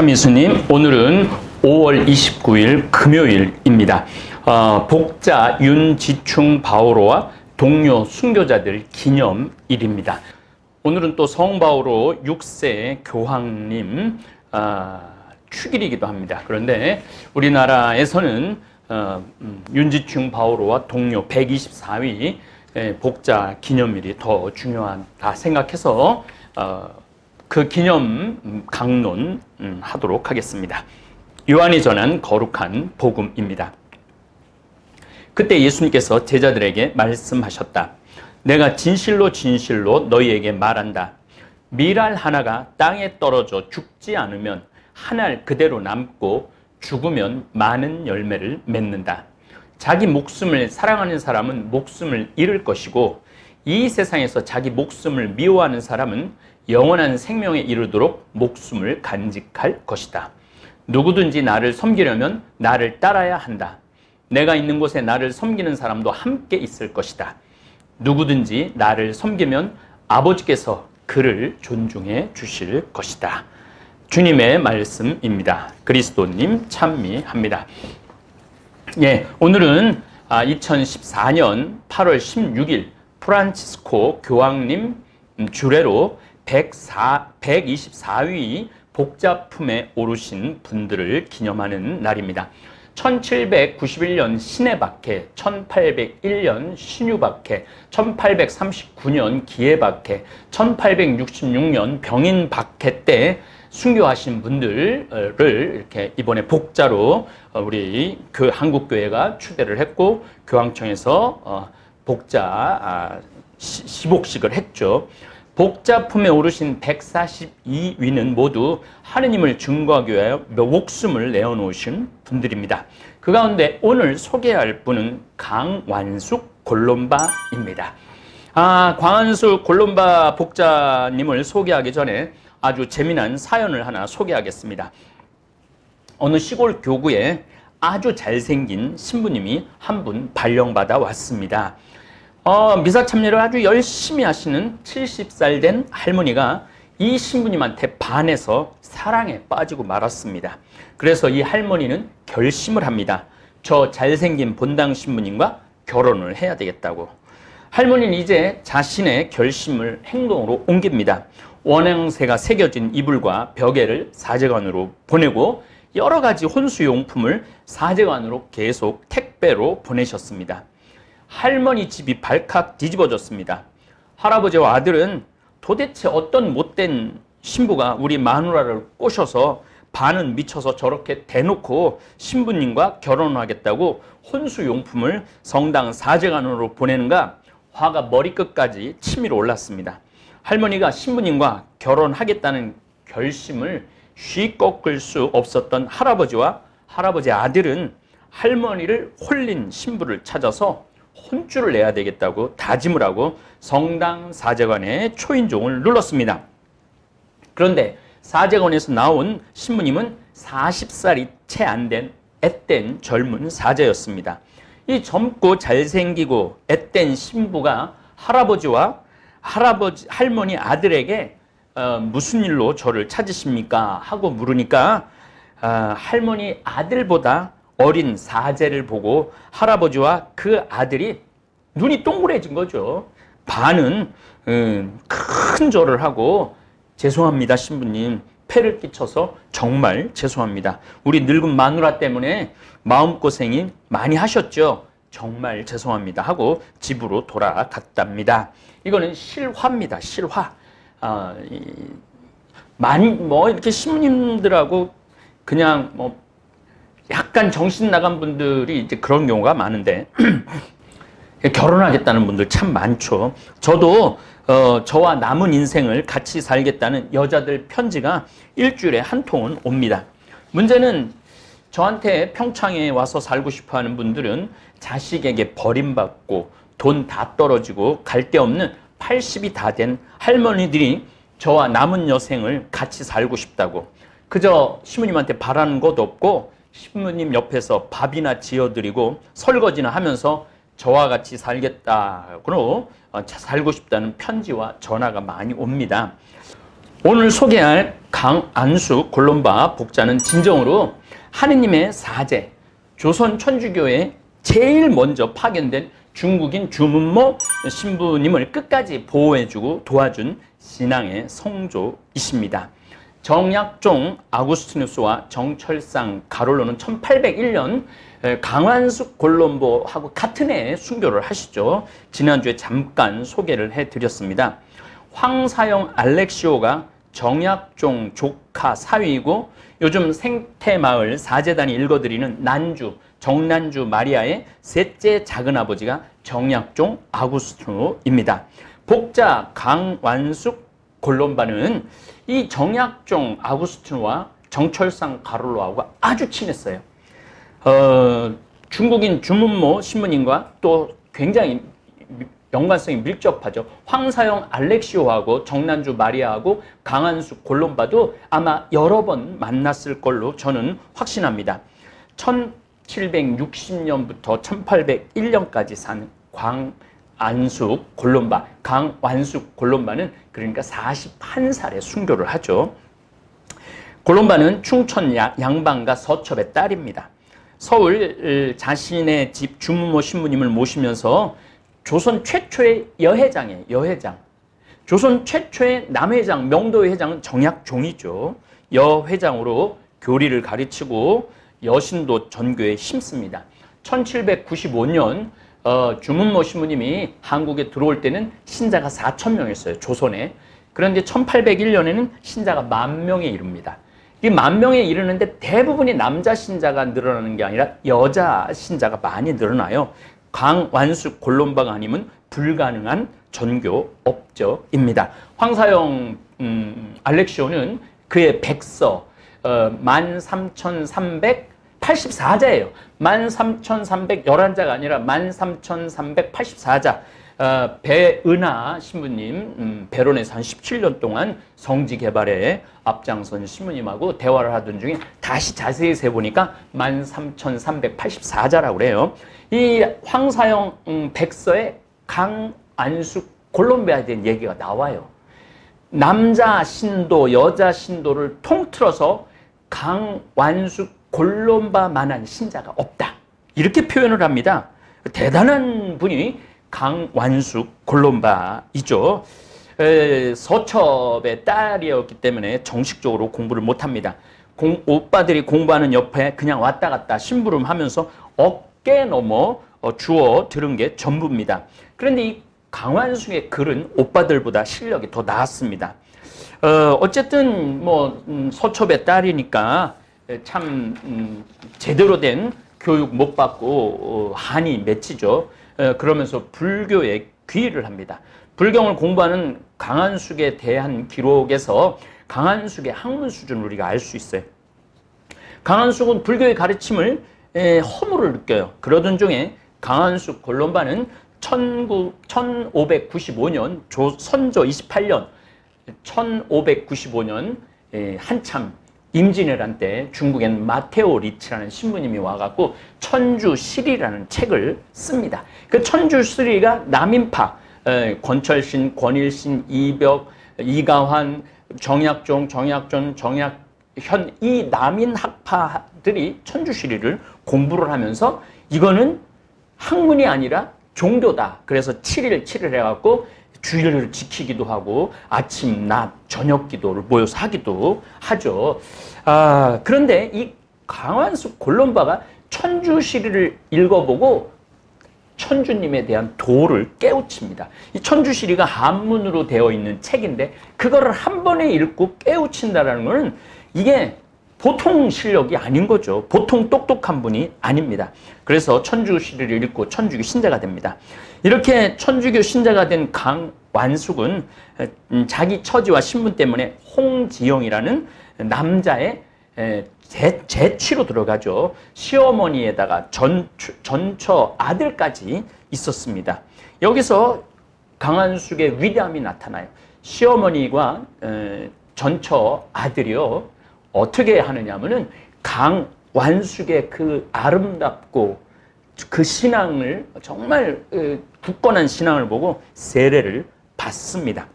참이수님, 오늘은 5월 29일 금요일입니다. 복자 윤지충 바오로와 동료 순교자들 기념일입니다. 오늘은 또 성바오로 6세 교황님 축일이기도 합니다. 그런데 우리나라에서는 윤지충 바오로와 동료 124위 복자 기념일이 더 중요하다 생각해서 그 기념 강론 하도록 하겠습니다. 요한이 전한 거룩한 복음입니다. 그때 예수님께서 제자들에게 말씀하셨다. 내가 진실로 진실로 너희에게 말한다. 밀알 하나가 땅에 떨어져 죽지 않으면 한 알 그대로 남고 죽으면 많은 열매를 맺는다. 자기 목숨을 사랑하는 사람은 목숨을 잃을 것이고 이 세상에서 자기 목숨을 미워하는 사람은 영원한 생명에 이르도록 목숨을 간직할 것이다. 누구든지 나를 섬기려면 나를 따라야 한다. 내가 있는 곳에 나를 섬기는 사람도 함께 있을 것이다. 누구든지 나를 섬기면 아버지께서 그를 존중해 주실 것이다. 주님의 말씀입니다. 그리스도님 찬미합니다. 오늘은 2014년 8월 16일 프란치스코 교황님 주례로 124위 복자품에 오르신 분들을 기념하는 날입니다. 1791년 신해박해, 1801년 신유박해, 1839년 기해박해, 1866년 병인박해 때 순교하신 분들을 이렇게 이번에 복자로 우리 그 한국교회가 추대를 했고 교황청에서 복자 시복식을 했죠. 복자품에 오르신 142위는 모두 하느님을 증거하기 위하여 목숨을 내어놓으신 분들입니다. 그 가운데 오늘 소개할 분은 강완숙 골롬바입니다. 강완숙 골롬바 복자님을 소개하기 전에 아주 재미난 사연을 하나 소개하겠습니다. 어느 시골 교구에 아주 잘생긴 신부님이 한 분 발령받아 왔습니다. 미사 참여를 아주 열심히 하시는 70살 된 할머니가 이 신부님한테 반해서 사랑에 빠지고 말았습니다. 그래서 이 할머니는 결심을 합니다. 저 잘생긴 본당 신부님과 결혼을 해야 되겠다고. 할머니는 이제 자신의 결심을 행동으로 옮깁니다. 원형새가 새겨진 이불과 벽에를 사제관으로 보내고 여러 가지 혼수용품을 사제관으로 계속 택배로 보내셨습니다. 할머니 집이 발칵 뒤집어졌습니다. 할아버지와 아들은 도대체 어떤 못된 신부가 우리 마누라를 꼬셔서 반은 미쳐서 저렇게 대놓고 신부님과 결혼하겠다고 혼수용품을 성당 사제관으로 보내는가 화가 머리끝까지 치밀어 올랐습니다. 할머니가 신부님과 결혼하겠다는 결심을 쉬 꺾을 수 없었던 할아버지와 할아버지 아들은 할머니를 홀린 신부를 찾아서 혼쭐을 내야 되겠다고 다짐을 하고 성당 사제관의 초인종을 눌렀습니다. 그런데 사제관에서 나온 신부님은 40살이 채 안 된 앳된 젊은 사제였습니다. 이 젊고 잘생기고 앳된 신부가 할머니 아들에게 무슨 일로 저를 찾으십니까? 하고 물으니까 할머니 아들보다 어린 사제를 보고 할아버지와 그 아들이 눈이 동그래진 거죠. 반은 큰 절을 하고 죄송합니다 신부님, 폐를 끼쳐서 정말 죄송합니다. 우리 늙은 마누라 때문에 마음고생이 많이 하셨죠. 정말 죄송합니다 하고 집으로 돌아갔답니다. 이거는 실화입니다. 실화. 많이 이렇게 신부님들하고 그냥 약간 정신 나간 분들이 이제 그런 경우가 많은데 결혼하겠다는 분들 참 많죠. 저도 저와 남은 인생을 같이 살겠다는 여자들 편지가 일주일에 한 통은 옵니다. 문제는 저한테 평창에 와서 살고 싶어 하는 분들은 자식에게 버림받고 돈 다 떨어지고 갈 데 없는 80이 다 된 할머니들이 저와 남은 여생을 같이 살고 싶다고 그저 신부님한테 바라는 것도 없고 신부님 옆에서 밥이나 지어드리고 설거지나 하면서 저와 같이 살겠다고 살고 싶다는 편지와 전화가 많이 옵니다. 오늘 소개할 강안수 골롬바 복자는 진정으로 하느님의 사제, 조선 천주교에 제일 먼저 파견된 중국인 주문모 신부님을 끝까지 보호해주고 도와준 신앙의 성조이십니다. 정약종 아구스티누스와 정철상 가롤로는 1801년 강완숙 골롬보하고 같은 해에 순교를 하시죠. 지난주에 잠깐 소개를 해드렸습니다. 황사영 알렉시오가 정약종 조카 사위이고 요즘 생태마을 사제단이 읽어드리는 난주, 정난주 마리아의 셋째 작은아버지가 정약종 아구스티노입니다. 복자 강완숙 골롬바는 이 정약종 아구스티노와 정철상 가롤로하고 아주 친했어요. 중국인 주문모 신부님과 또 굉장히 연관성이 밀접하죠. 황사영 알렉시오하고 정난주 마리아하고 강안숙 골롬바도 아마 여러 번 만났을 걸로 저는 확신합니다. 1760년부터 1801년까지 산 강완숙 골롬바, 강완숙 골롬바는 그러니까 41살에 순교를 하죠. 골롬바는 충천 양반가 서첩의 딸입니다. 서울 자신의 집 주문모 신부님을 모시면서 조선 최초의 여회장이에요. 여회장. 조선 최초의 남회장, 명도의 회장은 정약종이죠. 여회장으로 교리를 가르치고 여신도 전교에 힘씁니다. 1795년 주문모 신부님이 한국에 들어올 때는 신자가 4,000명이었어요. 조선에. 그런데 1801년에는 신자가 10,000명에 이릅니다. 이 10,000명에 이르는데 대부분이 남자 신자가 늘어나는 게 아니라 여자 신자가 많이 늘어나요. 강완숙 골롬바가 아니면 불가능한 전교 업적입니다. 황사영 알렉시오는 그의 백서 13,384자예요. 13,311자가 아니라 13,384자. 배은하 신부님 배론에서 한 17년 동안 성지 개발에 앞장선 신부님하고 대화를 하던 중에 다시 자세히 세보니까 13,384자라고 그래요. 이 황사영 백서에 강안숙 골롬바에 대한 얘기가 나와요. 남자 신도, 여자 신도를 통틀어서 강완숙 골롬바만한 신자가 없다. 이렇게 표현을 합니다. 대단한 분이 강완숙 골롬바이죠. 서첩의 딸이었기 때문에 정식적으로 공부를 못합니다. 오빠들이 공부하는 옆에 그냥 왔다 갔다 심부름하면서 어깨 넘어 주워 들은 게 전부입니다. 그런데 이 강완숙의 글은 오빠들보다 실력이 더 나았습니다. 어쨌든 서첩의 딸이니까 참 제대로 된 교육 못 받고 한이 맺히죠. 그러면서 불교에 귀의를 합니다. 불경을 공부하는 강안숙에 대한 기록에서 강안숙의 학문 수준을 우리가 알 수 있어요. 강안숙은 불교의 가르침을 허물을 느껴요. 그러던 중에 강안숙 골롬바는 1595년 선조 28년 1595년 한참 임진왜란 때 중국엔 마테오 리치라는 신부님이 와갖고 천주시리라는 책을 습니다. 그 천주시리가 남인파 권철신, 권일신, 이벽, 이가환, 정약종, 정약전, 정약현 이 남인 학파들이 천주시리를 공부를 하면서 이거는 학문이 아니라 종교다. 그래서 7일 해갖고 주일을 지키기도 하고 아침, 낮, 저녁 기도를 모여서 하기도 하죠. 그런데 이 강완숙 골롬바가 천주시리를 읽어보고 천주님에 대한 도를 깨우칩니다. 이 천주시리가 한문으로 되어 있는 책인데 그거를 한 번에 읽고 깨우친다는 것은 이게 보통 실력이 아닌 거죠. 보통 똑똑한 분이 아닙니다. 그래서 천주시리를 읽고 천주교 신자가 됩니다. 이렇게 천주교 신자가 된 강완숙은 자기 처지와 신분 때문에 홍지영이라는 남자의 재취로 들어가죠. 시어머니에다가 전처 아들까지 있었습니다. 여기서 강완숙의 위대함이 나타나요. 시어머니와 전처 아들이요. 어떻게 하느냐면은 강완숙의 그 아름답고 그 신앙을 정말 굳건한 신앙을 보고 세례를 받습니다.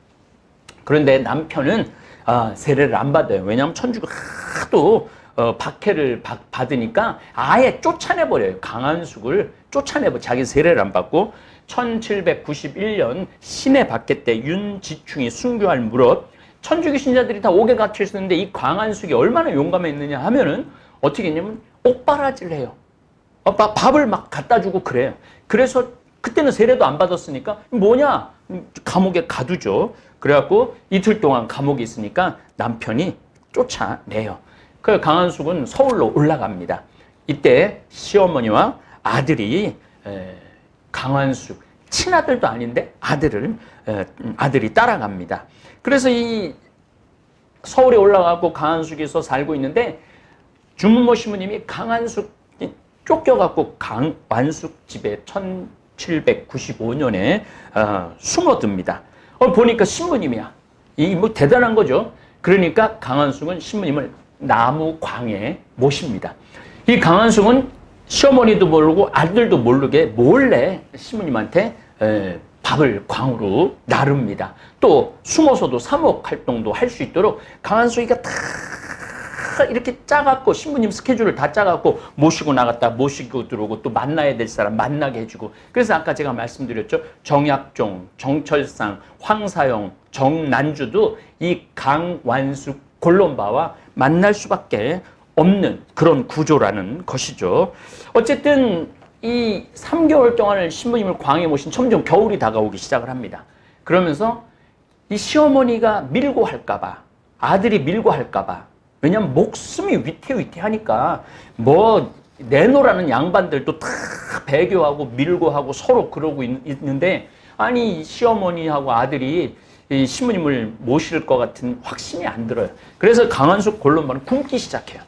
그런데 남편은 세례를 안 받아요. 왜냐하면 천주가 하도 박해를 받으니까 아예 쫓아내버려요. 강한숙을 쫓아내버려. 자기 세례를 안 받고 1791년 신해 박해 때 윤지충이 순교할 무렵 천주교 신자들이 다 옥에 갇혀 있었는데 이 강한숙이 얼마나 용감했느냐 하면은 어떻게 했냐면 옥바라지를 해요. 밥을 막 갖다 주고 그래요. 그래서 그때는 세례도 안 받았으니까 뭐냐? 감옥에 가두죠. 그래갖고 이틀 동안 감옥에 있으니까 남편이 쫓아내요. 그 강한숙은 서울로 올라갑니다. 이때 시어머니와 아들이 강한숙 친아들도 아닌데 아들이 따라갑니다. 그래서 이 서울에 올라가고 강한숙에서 살고 있는데 주문모 신부님이 강한숙 쫓겨갖고 강완숙 집에 1795년에 숨어듭니다. 보니까 신부님이야. 이 뭐 대단한 거죠. 그러니까 강한숙은 신부님을 나무광에 모십니다. 이 강한숙은 시어머니도 모르고 아들도 모르게 몰래 신부님한테 밥을 광으로 나릅니다. 또 숨어서도 사목 활동도 할 수 있도록 강한숙이가 다 이렇게 짜갖고 신부님 스케줄을 다 짜갖고 모시고 나갔다 모시고 들어오고 또 만나야 될 사람 만나게 해주고 그래서 아까 제가 말씀드렸죠. 정약종, 정철상, 황사영, 정난주도 이 강완숙 골롬바와 만날 수밖에 없는 그런 구조라는 것이죠. 어쨌든 이 3개월 동안을 신부님을 광에 모신 점점 겨울이 다가오기 시작을 합니다. 그러면서 이 시어머니가 밀고 할까봐 아들이 밀고 할까봐 왜냐면 목숨이 위태위태하니까 뭐 내놓으라는 양반들도 다 배교하고 밀고 하고 서로 그러고 있는데 아니 시어머니하고 아들이 이 신부님을 모실 것 같은 확신이 안 들어요. 그래서 강한숙 골롬바는 굶기 시작해요.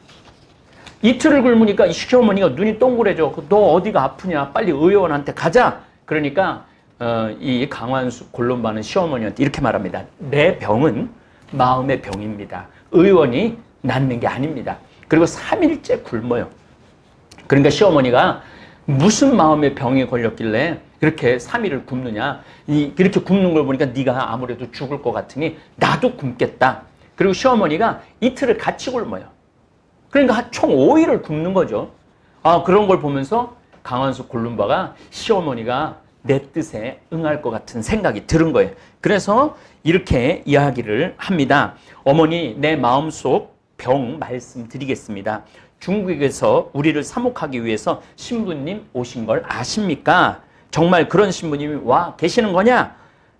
이틀을 굶으니까 이 시어머니가 눈이 동그래져. 너 어디가 아프냐? 빨리 의원한테 가자. 그러니까 이 강완숙 골롬바는 시어머니한테 이렇게 말합니다. 내 병은 마음의 병입니다. 의원이 낫는 게 아닙니다. 그리고 3일째 굶어요. 그러니까 시어머니가 무슨 마음의 병에 걸렸길래 그렇게 3일을 굶느냐. 이렇게 굶는 걸 보니까 네가 아무래도 죽을 것 같으니 나도 굶겠다. 그리고 시어머니가 이틀을 같이 굶어요. 그러니까 총 5일을 굶는 거죠. 그런 걸 보면서 강완숙 골룸바가 시어머니가 내 뜻에 응할 것 같은 생각이 들은 거예요. 그래서 이렇게 이야기를 합니다. 어머니, 내 마음속 병 말씀드리겠습니다. 중국에서 우리를 사목하기 위해서 신부님 오신 걸 아십니까? 정말 그런 신부님이 와 계시는 거냐?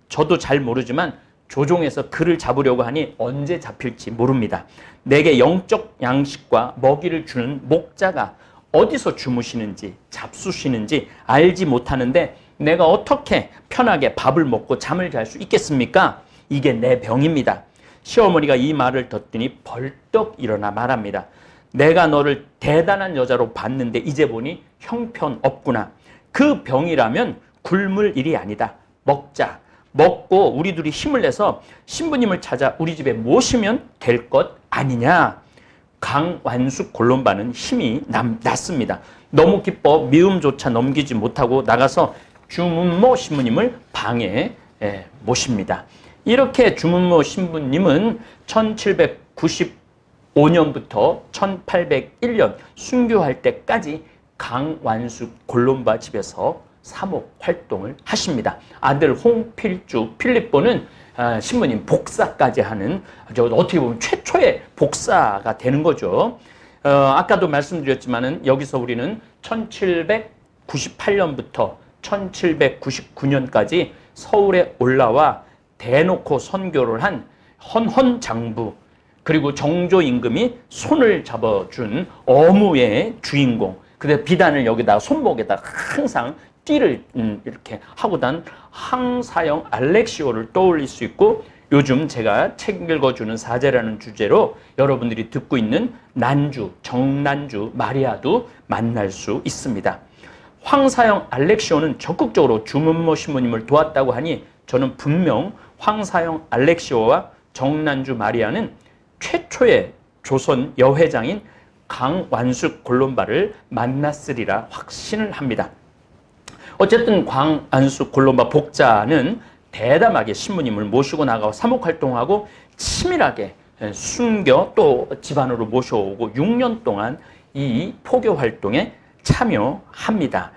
저도 잘 모르지만 조종해서 그를 잡으려고 하니 언제 잡힐지 모릅니다. 내게 영적 양식과 먹이를 주는 목자가 어디서 주무시는지 잡수시는지 알지 못하는데 내가 어떻게 편하게 밥을 먹고 잠을 잘 수 있겠습니까? 이게 내 병입니다. 시어머니가 이 말을 듣더니 벌떡 일어나 말합니다. 내가 너를 대단한 여자로 봤는데 이제 보니 형편없구나. 그 병이라면 굶을 일이 아니다. 먹자. 먹고 우리 둘이 힘을 내서 신부님을 찾아 우리 집에 모시면 될 것 아니냐. 강완숙 골롬바는 힘이 났습니다. 너무 기뻐 미움조차 넘기지 못하고 나가서 주문모 신부님을 방에 모십니다. 이렇게 주문모 신부님은 1795년부터 1801년 순교할 때까지 강완숙 골롬바 집에서 사목 활동을 하십니다. 아들 홍필주 필립보는 신부님 복사까지 하는 어떻게 보면 최초의 복사가 되는 거죠. 아까도 말씀드렸지만은 여기서 우리는 1798년부터 1799년까지 서울에 올라와 대놓고 선교를 한 헌헌장부 그리고 정조 임금이 손을 잡아준 어무의 주인공. 근데 비단을 여기다가 손목에다가 항상 띠를 이렇게 하고 단 황사영 알렉시오를 떠올릴 수 있고 요즘 제가 책 읽어주는 사제라는 주제로 여러분들이 듣고 있는 난주, 정난주, 마리아도 만날 수 있습니다. 황사영 알렉시오는 적극적으로 주문모 신부님을 도왔다고 하니 저는 분명 황사영 알렉시오와 정난주 마리아는 최초의 조선 여회장인 강완숙 골롬바를 만났으리라 확신을 합니다. 어쨌든 강완숙 골롬바 복자는 대담하게 신부님을 모시고 나가고 사목활동하고 치밀하게 숨겨 또 집안으로 모셔오고 6년 동안 이 포교 활동에 참여합니다.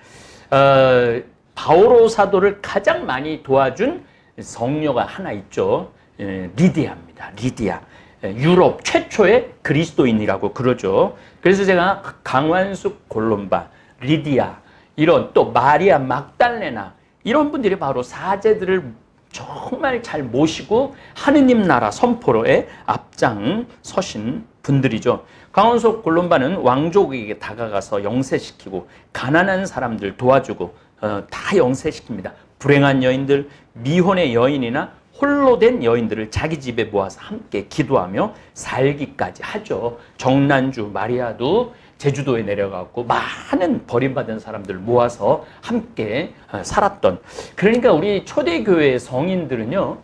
바오로 사도를 가장 많이 도와준 성녀가 하나 있죠. 리디아입니다. 리디아. 유럽 최초의 그리스도인이라고 그러죠. 그래서 제가 강완숙 골롬바, 리디아, 이런 또 마리아 막달레나 이런 분들이 바로 사제들을 정말 잘 모시고 하느님 나라 선포로에 앞장서신 분들이죠. 강원석 골롬바는 왕족에게 다가가서 영세시키고 가난한 사람들 도와주고 다 영세시킵니다. 불행한 여인들, 미혼의 여인이나 홀로 된 여인들을 자기 집에 모아서 함께 기도하며 살기까지 하죠. 정난주 마리아도 제주도에 내려가고 많은 버림받은 사람들 모아서 함께 살았던. 그러니까 우리 초대교회 성인들은요,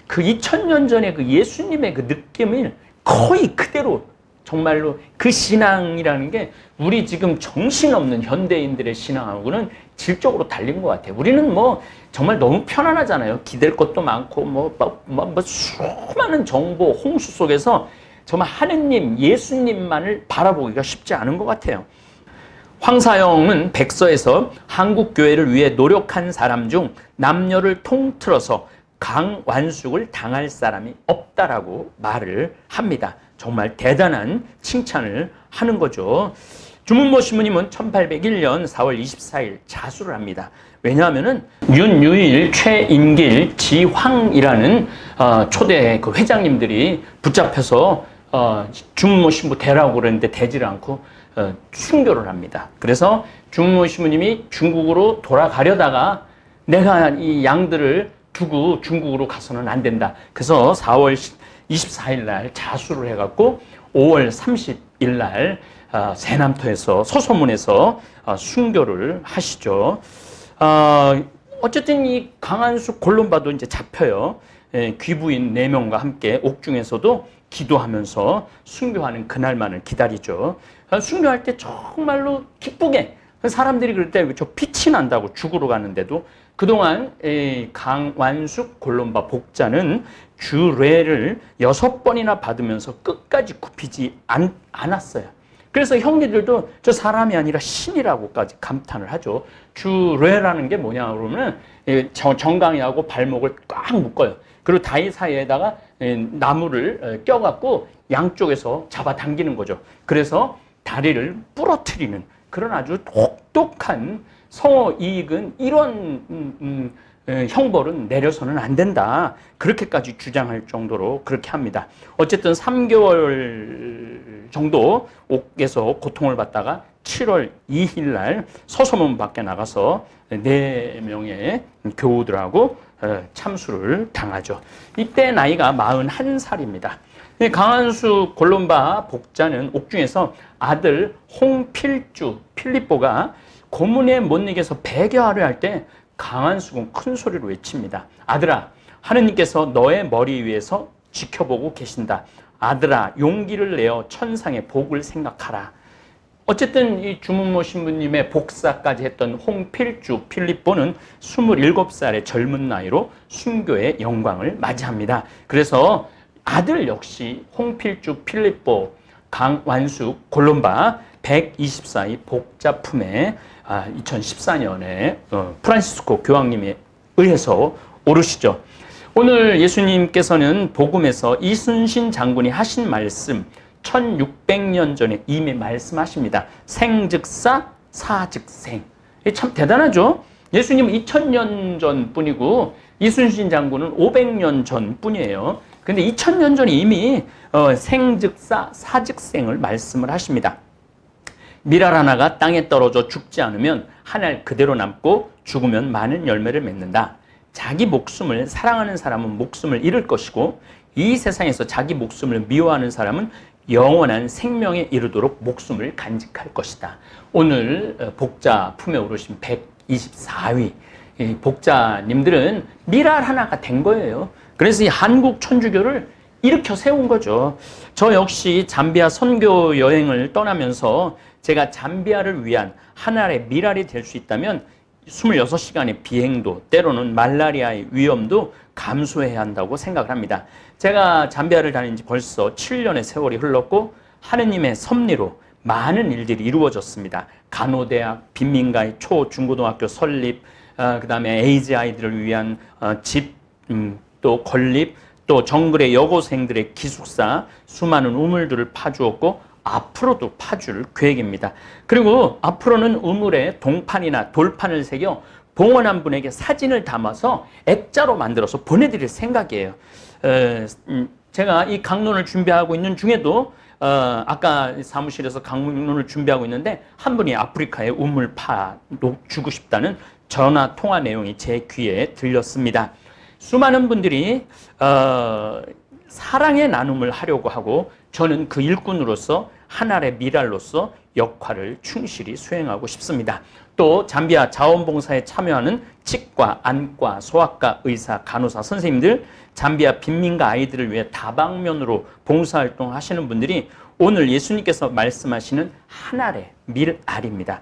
그 2000년 전에 그 예수님의 그 느낌을 거의 그대로, 정말로 그 신앙이라는 게 우리 지금 정신없는 현대인들의 신앙하고는 질적으로 달린 것 같아요. 우리는 뭐 정말 너무 편안하잖아요. 기댈 것도 많고 수많은 정보 홍수 속에서 정말 하느님, 예수님만을 바라보기가 쉽지 않은 것 같아요. 황사영은 백서에서 한국 교회를 위해 노력한 사람 중 남녀를 통틀어서 강완숙을 당할 사람이 없다라고 말을 합니다. 정말 대단한 칭찬을 하는 거죠. 주문모 신부님은 1801년 4월 24일 자수를 합니다. 왜냐하면은 윤유일, 최인길, 지황이라는 초대 그 회장님들이 붙잡혀서 주문모 신부 대라고 그러는데 되지를 않고 순교를 합니다. 그래서 주문모 신부님이 중국으로 돌아가려다가 내가 이 양들을 두고 중국으로 가서는 안 된다. 그래서 4월 24일 날 자수를 해갖고 5월 30일 날 세남토에서 서소문에서 순교를 하시죠. 어쨌든 이 강한숙 골롬바도 이제 잡혀요. 귀부인 4명과 함께 옥중에서도 기도하면서 순교하는 그날만을 기다리죠. 순교할 때 정말로 기쁘게 사람들이 그럴 때 저 빛이 난다고 죽으러 가는데도 그동안 강완숙 골롬바 복자는 주례를 6번이나 받으면서 끝까지 굽히지 않았어요. 그래서 형제들도 저 사람이 아니라 신이라고까지 감탄을 하죠. 주례라는 게 뭐냐 그러면 정강이하고 발목을 꽉 묶어요. 그리고 다리 사이에다가 나무를 껴갖고 양쪽에서 잡아당기는 거죠. 그래서 다리를 부러뜨리는 그런 아주 똑똑한 성어 이익은 이런 형벌은 내려서는 안 된다. 그렇게까지 주장할 정도로 그렇게 합니다. 어쨌든 3개월 정도 옥에서 고통을 받다가 7월 2일 날 서소문 밖에 나가서 4명의 교우들하고 참수를 당하죠. 이때 나이가 41살입니다. 강한숙 골롬바 복자는 옥중에서 아들 홍필주 필립보가 고문에 못 이겨서 배교하려 할 때 강한숙은 큰 소리로 외칩니다. 아들아, 하느님께서 너의 머리 위에서 지켜보고 계신다. 아들아, 용기를 내어 천상의 복을 생각하라. 어쨌든 이 주문모 신부님의 복사까지 했던 홍필주 필립보는 27살의 젊은 나이로 순교의 영광을 맞이합니다. 그래서 아들 역시 홍필주 필립보 강완숙 골롬바 124의 복자 품에 2014년에 프란시스코 교황님에 의해서 오르시죠. 오늘 예수님께서는 복음에서 이순신 장군이 하신 말씀 1600년 전에 이미 말씀하십니다. 생즉사 사즉생. 참 대단하죠. 예수님은 2000년 전 뿐이고 이순신 장군은 500년 전 뿐이에요. 근데 2000년 전에 이미 생즉사 사즉생을 말씀을 하십니다. 밀알 하나가 땅에 떨어져 죽지 않으면 한 알 그대로 남고 죽으면 많은 열매를 맺는다. 자기 목숨을 사랑하는 사람은 목숨을 잃을 것이고 이 세상에서 자기 목숨을 미워하는 사람은 영원한 생명에 이르도록 목숨을 간직할 것이다. 오늘 복자 품에 오르신 124위 복자님들은 밀알 하나가 된 거예요. 그래서 이 한국 천주교를 일으켜 세운 거죠. 저 역시 잠비아 선교 여행을 떠나면서 제가 잠비아를 위한 하나의 밀알이 될 수 있다면 26시간의 비행도 때로는 말라리아의 위험도 감수해야 한다고 생각을 합니다. 제가 잠비아를 다닌 지 벌써 7년의 세월이 흘렀고 하느님의 섭리로 많은 일들이 이루어졌습니다. 간호대학, 빈민가의 초, 중고등학교 설립, 그 다음에 에이즈 아이들을 위한 집, 또 건립, 또 정글의 여고생들의 기숙사, 수많은 우물들을 파주었고 앞으로도 파줄 계획입니다. 그리고 앞으로는 우물에 동판이나 돌판을 새겨 봉헌한 분에게 사진을 담아서 액자로 만들어서 보내드릴 생각이에요. 제가 이 강론을 준비하고 있는 중에도 아까 사무실에서 강론을 준비하고 있는데 한 분이 아프리카에 우물 주고 싶다는 전화 통화 내용이 제 귀에 들렸습니다. 수많은 분들이 사랑의 나눔을 하려고 하고 저는 그 일꾼으로서 하나의 미랄로서 역할을 충실히 수행하고 싶습니다. 또 잠비아 자원봉사에 참여하는 치과, 안과, 소아과, 의사, 간호사, 선생님들, 잠비아 빈민가 아이들을 위해 다방면으로 봉사활동 하시는 분들이 오늘 예수님께서 말씀하시는 한 알의 밀알입니다.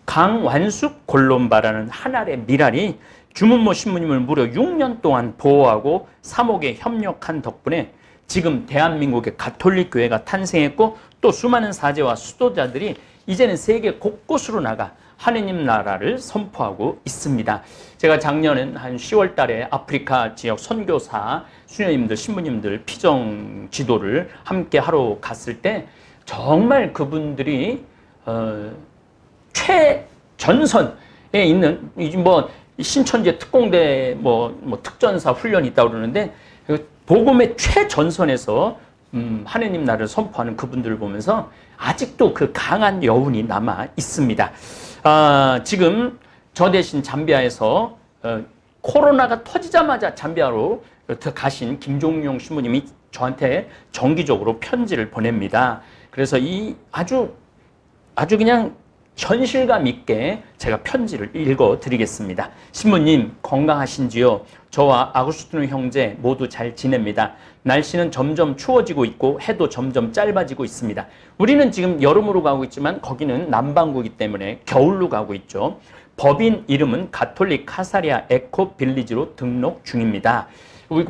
강완숙 골롬바라는 한 알의 밀알이 주문모 신부님을 무려 6년 동안 보호하고 사목에 협력한 덕분에 지금 대한민국의 가톨릭 교회가 탄생했고 또 수많은 사제와 수도자들이 이제는 세계 곳곳으로 나가 하느님 나라를 선포하고 있습니다. 제가 작년엔 한 10월 달에 아프리카 지역 선교사, 수녀님들, 신부님들 피정 지도를 함께 하러 갔을 때 정말 그분들이 최전선에 있는 뭐 신천지의 특공대 뭐 특전사 훈련이 있다고 그러는데 복음의 최전선에서 하느님 나라를 선포하는 그분들을 보면서 아직도 그 강한 여운이 남아 있습니다. 지금 저 대신 잠비아에서 코로나가 터지자마자 잠비아로 가신 김종용 신부님이 저한테 정기적으로 편지를 보냅니다. 그래서 이 아주 그냥 현실감 있게 제가 편지를 읽어드리겠습니다. 신부님 건강하신지요? 저와 아구스티노 형제 모두 잘 지냅니다. 날씨는 점점 추워지고 있고 해도 점점 짧아지고 있습니다. 우리는 지금 여름으로 가고 있지만 거기는 남반구이기 때문에 겨울로 가고 있죠. 법인 이름은 가톨릭 카사리아 에코 빌리지로 등록 중입니다.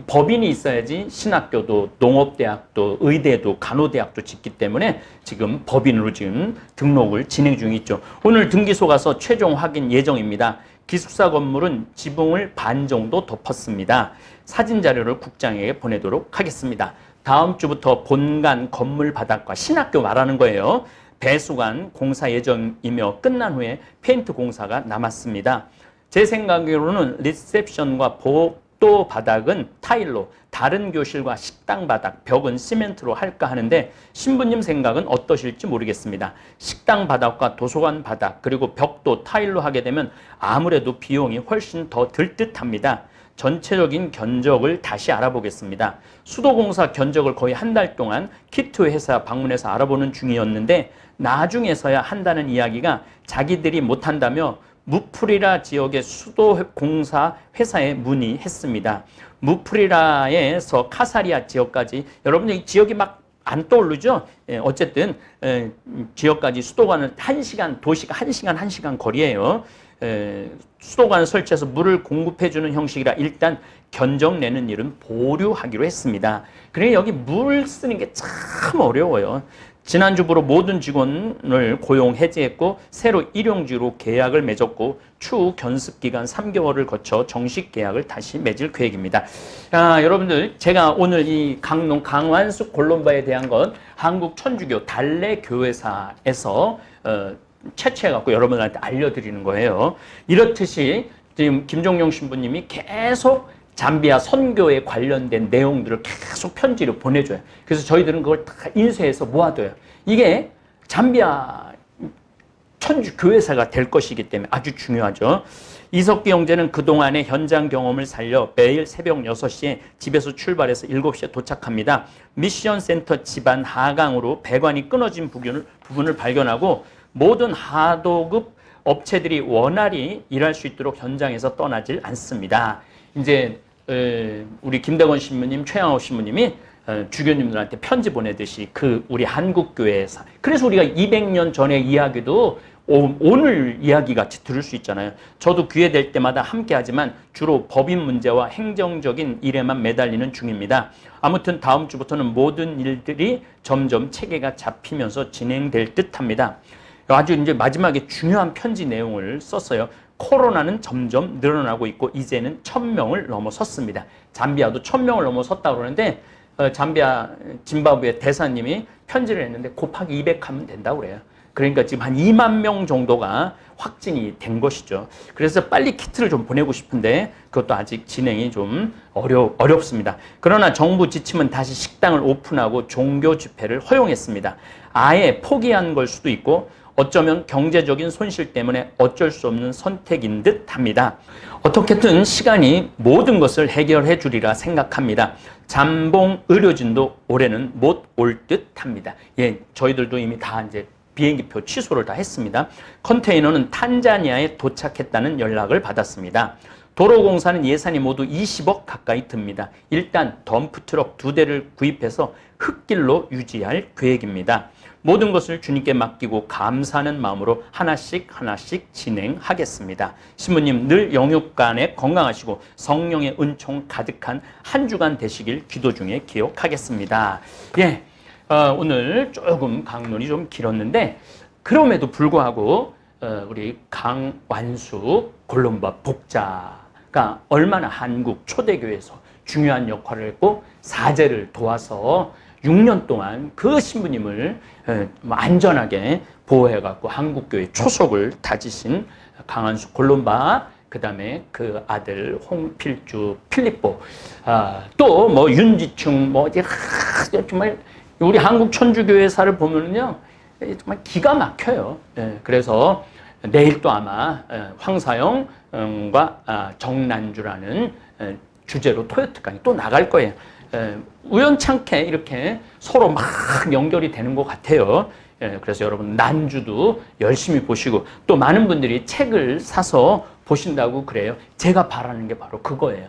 법인이 있어야지 신학교도 농업대학도 의대도 간호대학도 짓기 때문에 지금 법인으로 지금 등록을 진행 중이죠. 오늘 등기소 가서 최종 확인 예정입니다. 기숙사 건물은 지붕을 반 정도 덮었습니다. 사진 자료를 국장에게 보내도록 하겠습니다. 다음 주부터 본관 건물 바닥과 신학교 말하는 거예요. 배수관 공사 예정이며 끝난 후에 페인트 공사가 남았습니다. 제 생각으로는 리셉션과 복도 바닥은 타일로, 다른 교실과 식당 바닥, 벽은 시멘트로 할까 하는데 신부님 생각은 어떠실지 모르겠습니다. 식당 바닥과 도서관 바닥 그리고 벽도 타일로 하게 되면 아무래도 비용이 훨씬 더 들 듯합니다. 전체적인 견적을 다시 알아보겠습니다. 수도공사 견적을 거의 한 달 동안 키트 회사 방문해서 알아보는 중이었는데 나중에서야 한다는 이야기가 자기들이 못한다며 무프리라 지역의 수도공사 회사에 문의했습니다. 무프리라에서 카사리아 지역까지 여러분들 이 지역이 막 안 떠오르죠? 어쨌든 지역까지 수도관을 1시간, 도시가 1시간 거리예요. 수도관을 설치해서 물을 공급해주는 형식이라 일단 견적 내는 일은 보류하기로 했습니다. 그래 여기 물 쓰는 게 참 어려워요. 지난주부로 모든 직원을 고용 해지했고 새로 일용직으로 계약을 맺었고 추후 견습기간 3개월을 거쳐 정식 계약을 다시 맺을 계획입니다. 여러분들 제가 오늘 이 강완숙 골롬바에 대한 건 한국천주교 달래교회사에서 채취해갖고 여러분들한테 알려드리는 거예요. 이렇듯이 지금 김종용 신부님이 계속 잠비아 선교에 관련된 내용들을 계속 편지로 보내줘요. 그래서 저희들은 그걸 다 인쇄해서 모아둬요. 이게 잠비아 천주 교회사가 될 것이기 때문에 아주 중요하죠. 이석기 형제는 그동안의 현장 경험을 살려 매일 새벽 6시에 집에서 출발해서 7시에 도착합니다. 미션 센터 집안 하강으로 배관이 끊어진 부분을 발견하고 모든 하도급 업체들이 원활히 일할 수 있도록 현장에서 떠나질 않습니다. 이제 우리 김대건 신부님, 최양호 신부님이 주교님들한테 편지 보내듯이 우리 한국교회에서 그래서 우리가 200년 전의 이야기도 오늘 이야기 같이 들을 수 있잖아요. 저도 기회 될 때마다 함께 하지만 주로 법인 문제와 행정적인 일에만 매달리는 중입니다. 아무튼 다음 주부터는 모든 일들이 점점 체계가 잡히면서 진행될 듯합니다. 아주 이제 마지막에 중요한 편지 내용을 썼어요. 코로나는 점점 늘어나고 있고 이제는 1000명을 넘어섰습니다. 잠비아도 1000명을 넘어섰다고 그러는데 잠비아 짐바브웨 대사님이 편지를 했는데 곱하기 200 하면 된다고 그래요. 그러니까 지금 한 2만 명 정도가 확진이 된 것이죠. 그래서 빨리 키트를 좀 보내고 싶은데 그것도 아직 진행이 좀 어렵습니다. 그러나 정부 지침은 다시 식당을 오픈하고 종교 집회를 허용했습니다. 아예 포기한 걸 수도 있고 어쩌면 경제적인 손실 때문에 어쩔 수 없는 선택인 듯 합니다. 어떻게든 시간이 모든 것을 해결해 주리라 생각합니다. 잠봉 의료진도 올해는 못 올 듯 합니다. 예, 저희들도 이미 다 이제 비행기표 취소를 다 했습니다. 컨테이너는 탄자니아에 도착했다는 연락을 받았습니다. 도로공사는 예산이 모두 20억 가까이 듭니다. 일단 덤프트럭 2대를 구입해서 흙길로 유지할 계획입니다. 모든 것을 주님께 맡기고 감사하는 마음으로 하나씩 진행하겠습니다. 신부님 늘 영육간에 건강하시고 성령의 은총 가득한 한 주간 되시길 기도 중에 기억하겠습니다. 예, 오늘 조금 강론이 좀 길었는데 그럼에도 불구하고 우리 강완숙 골롬바 복자가 얼마나 한국 초대교회에서 중요한 역할을 했고 사제를 도와서 6년 동안 그 신부님을 안전하게 보호해갖고 한국교회 초석을 다지신 강완숙 골롬바, 그 다음에 그 아들 홍필주 필립보, 또 뭐 윤지충, 뭐 이제 정말 우리 한국 천주교회사를 보면은요 정말 기가 막혀요. 그래서 내일 또 아마 황사영과 정난주라는 주제로 토요트 강의 또 나갈 거예요. 우연찮게 이렇게 서로 막 연결이 되는 것 같아요. 그래서 여러분 난주도 열심히 보시고 또 많은 분들이 책을 사서 보신다고 그래요. 제가 바라는 게 바로 그거예요.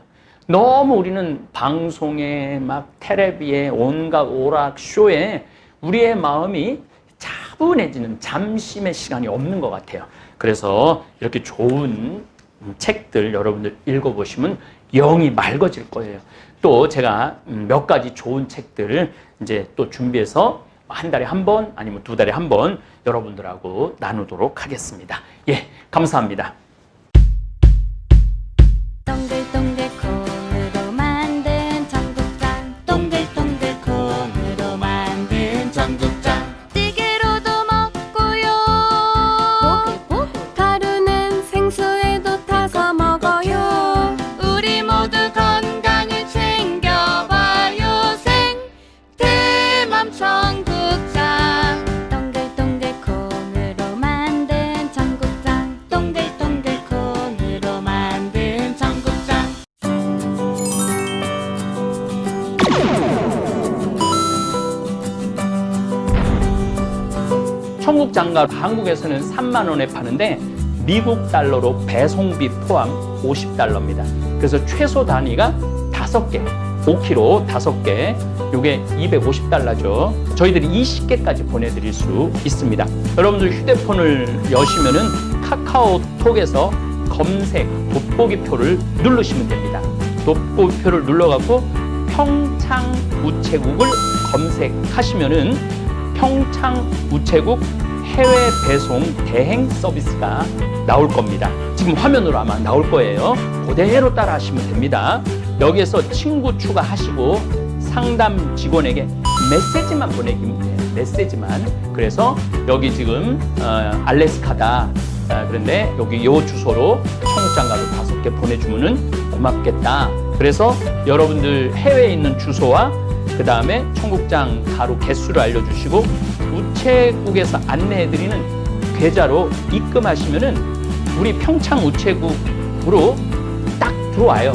너무 우리는 방송에 막 텔레비에 온갖 오락쇼에 우리의 마음이 차분해지는 잠심의 시간이 없는 것 같아요. 그래서 이렇게 좋은 책들 여러분들 읽어보시면 영이 맑아질 거예요. 또 제가 몇 가지 좋은 책들을 이제 또 준비해서 한 달에 한 번 아니면 2달에 한 번 여러분들하고 나누도록 하겠습니다. 예, 감사합니다. 동글동글 콩으로 만든 청국장 동글동글 콩으로 만든 청국장 찌개로도 먹고요 가루는 생수에도 타서 먹어요 우리 모두 건강을 챙겨봐요 생태맘 청국장 동글동글 콩으로 만든 청국장 동글동글 콩으로 만든 청국장 청국장과 한국에서는 3만 원에 파는데 미국 달러로 배송비 포함 50달러입니다. 그래서 최소 단위가 5개, 5kg 5개, 이게 250달러죠. 저희들이 20개까지 보내드릴 수 있습니다. 여러분들 휴대폰을 여시면은 카카오톡에서 검색 돋보기표를 누르시면 됩니다. 돋보기표를 눌러갖고 평창우체국을 검색하시면은 평창우체국 해외 배송 대행 서비스가 나올 겁니다. 지금 화면으로 아마 나올 거예요. 그대로 따라 하시면 됩니다. 여기에서 친구 추가하시고 상담 직원에게 메시지만 보내기면 돼요. 메시지만. 그래서 여기 지금 알래스카다. 그런데 여기 요 주소로 청국장 가루 5개 보내주면은 고맙겠다. 그래서 여러분들 해외에 있는 주소와 그 다음에 청국장 가루 개수를 알려주시고 우체국에서 안내해드리는 계좌로 입금하시면은 우리 평창 우체국으로 딱 들어와요.